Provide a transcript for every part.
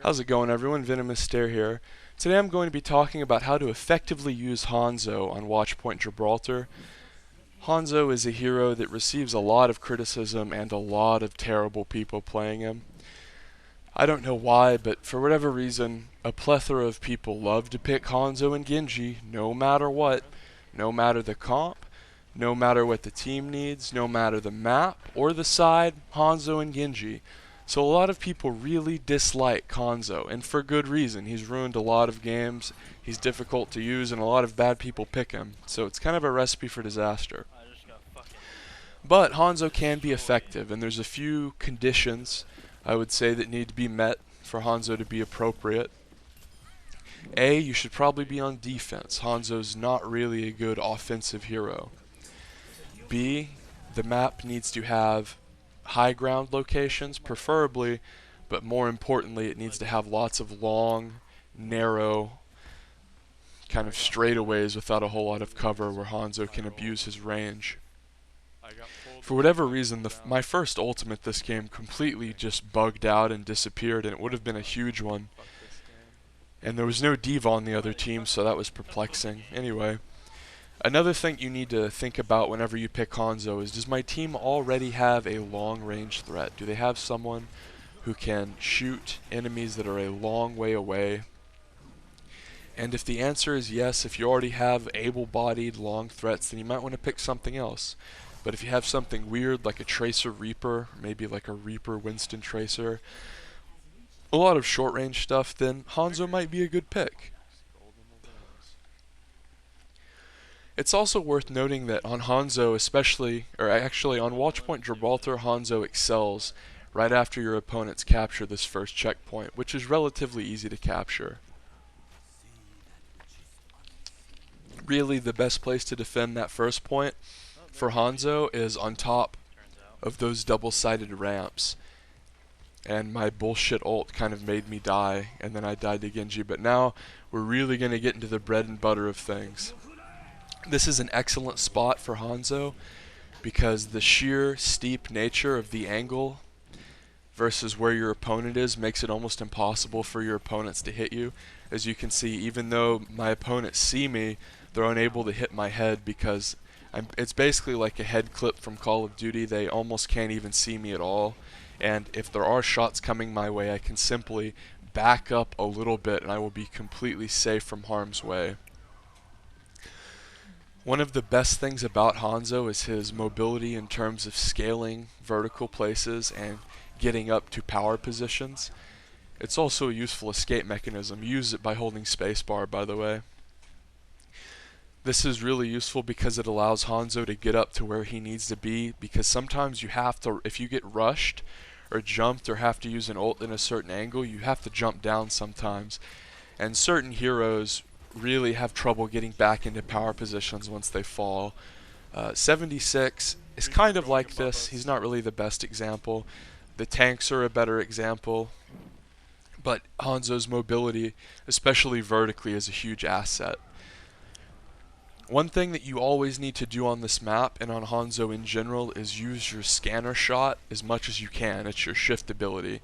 How's it going, everyone? VenomousStare here. Today I'm going to be talking about how to effectively use Hanzo on Watchpoint Gibraltar. Hanzo is a hero that receives a lot of criticism and a lot of terrible people playing him. I don't know why, but for whatever reason, a plethora of people love to pick Hanzo and Genji no matter what, no matter the comp, no matter what the team needs, no matter the map or the side, Hanzo and Genji. So a lot of people really dislike Hanzo, and for good reason. He's ruined a lot of games, he's difficult to use, and a lot of bad people pick him. So it's kind of a recipe for disaster. But Hanzo can be effective, and there's a few conditions I would say that need to be met for Hanzo to be appropriate. A, you should probably be on defense. Hanzo's not really a good offensive hero. B, the map needs to have high ground locations, preferably, but more importantly, it needs to have lots of long, narrow, kind of straightaways without a whole lot of cover where Hanzo can abuse his range. For whatever reason, my first ultimate this game completely just bugged out and disappeared, and it would have been a huge one. And there was no D.Va on the other team, so that was perplexing. Anyway, another thing you need to think about whenever you pick Hanzo is, does my team already have a long-range threat? Do they have someone who can shoot enemies that are a long way away? And if the answer is yes, if you already have able-bodied long threats, then you might want to pick something else. But if you have something weird like a Tracer Reaper, maybe like a Reaper Winston Tracer, a lot of short-range stuff, then Hanzo might be a good pick. It's also worth noting that on Hanzo actually on Watchpoint Gibraltar, Hanzo excels right after your opponents capture this first checkpoint, which is relatively easy to capture. Really, the best place to defend that first point for Hanzo is on top of those double-sided ramps. And my bullshit ult kind of made me die, and then I died to Genji, but now we're really going to get into the bread and butter of things. This is an excellent spot for Hanzo because the sheer steep nature of the angle versus where your opponent is makes it almost impossible for your opponents to hit you. As you can see, even though my opponents see me, they're unable to hit my head because it's basically like a head clip from Call of Duty. They almost can't even see me at all. And if there are shots coming my way, I can simply back up a little bit and I will be completely safe from harm's way. One of the best things about Hanzo is his mobility in terms of scaling vertical places and getting up to power positions. It's also a useful escape mechanism. Use it by holding spacebar, by the way. This is really useful because it allows Hanzo to get up to where he needs to be, because sometimes you have to, if you get rushed or jumped or have to use an ult in a certain angle, you have to jump down sometimes. And certain heroes really have trouble getting back into power positions once they fall. 76 is kind of like this. He's not really the best example. The tanks are a better example. But Hanzo's mobility, especially vertically, is a huge asset. One thing that you always need to do on this map and on Hanzo in general is use your scanner shot as much as you can. It's your shift ability.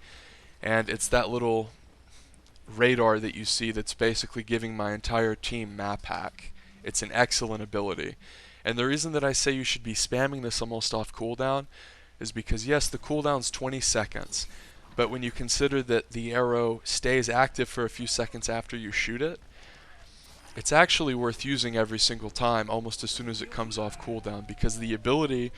And it's that little radar that you see that's basically giving my entire team map hack. It's an excellent ability. And the reason that I say you should be spamming this almost off cooldown is because yes, the cooldown's 20 seconds. But when you consider that the arrow stays active for a few seconds after you shoot it, it's actually worth using every single time, almost as soon as it comes off cooldown, because the ability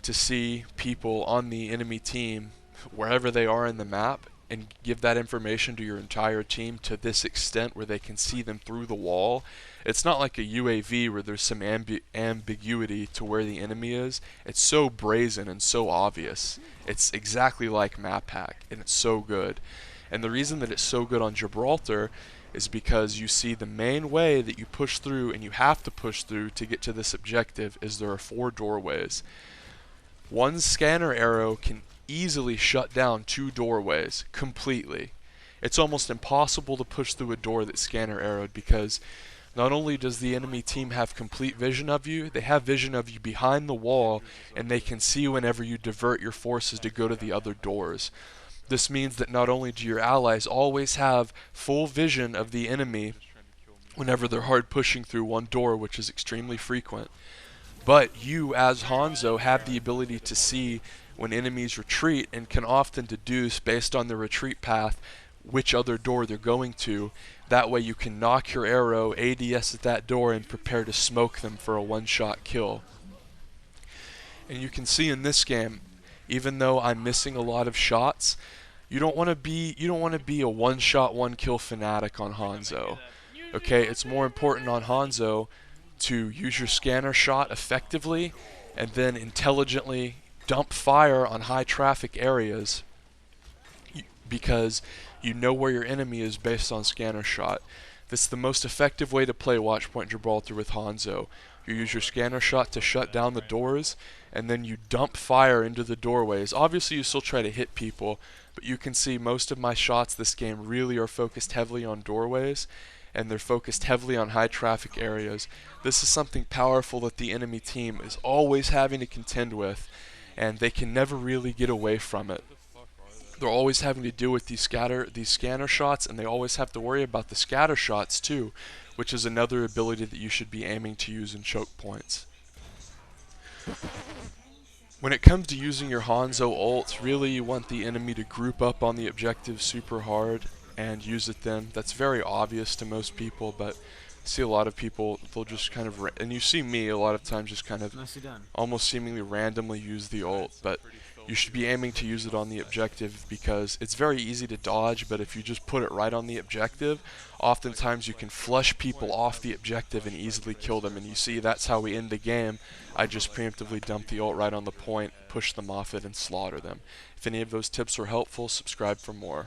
to see people on the enemy team wherever they are in the map and give that information to your entire team to this extent where they can see them through the wall. It's not like a UAV where there's some ambiguity to where the enemy is. It's so brazen and so obvious. It's exactly like map hack, and it's so good. And the reason that it's so good on Gibraltar is because you see the main way that you push through, and you have to push through to get to this objective, is there are 4 doorways. One scanner arrow can easily shut down 2 doorways completely. It's almost impossible to push through a door that's scanner arrowed, because not only does the enemy team have complete vision of you, they have vision of you behind the wall, and they can see whenever you divert your forces to go to the other doors. This means that not only do your allies always have full vision of the enemy whenever they're hard pushing through one door, which is extremely frequent, but you, as Hanzo, have the ability to see when enemies retreat and can often deduce, based on the retreat path, which other door they're going to. That way you can knock your arrow, ADS at that door, and prepare to smoke them for a one-shot kill. And you can see in this game, even though I'm missing a lot of shots, you don't want to be a one-shot, one-kill fanatic on Hanzo. Okay, it's more important on Hanzo to use your scanner shot effectively and then intelligently dump fire on high traffic areas because you know where your enemy is based on scanner shot. This is the most effective way to play Watchpoint Gibraltar with Hanzo. You use your scanner shot to shut down the doors, and then you dump fire into the doorways. Obviously you still try to hit people, but you can see most of my shots this game really are focused heavily on doorways, and they're focused heavily on high traffic areas. This is something powerful that the enemy team is always having to contend with, and they can never really get away from it. They're always having to deal with these scanner shots, and they always have to worry about the scatter shots too, which is another ability that you should be aiming to use in choke points. When it comes to using your Hanzo ult, really you want the enemy to group up on the objective super hard and use it then. That's very obvious to most people, but I see a lot of people, they'll just kind of, and you see me a lot of times just kind of almost seemingly randomly use the ult, but you should be aiming to use it on the objective because it's very easy to dodge, but if you just put it right on the objective, oftentimes you can flush people off the objective and easily kill them, and you see that's how we end the game. I just preemptively dump the ult right on the point, push them off it, and slaughter them. If any of those tips were helpful, subscribe for more.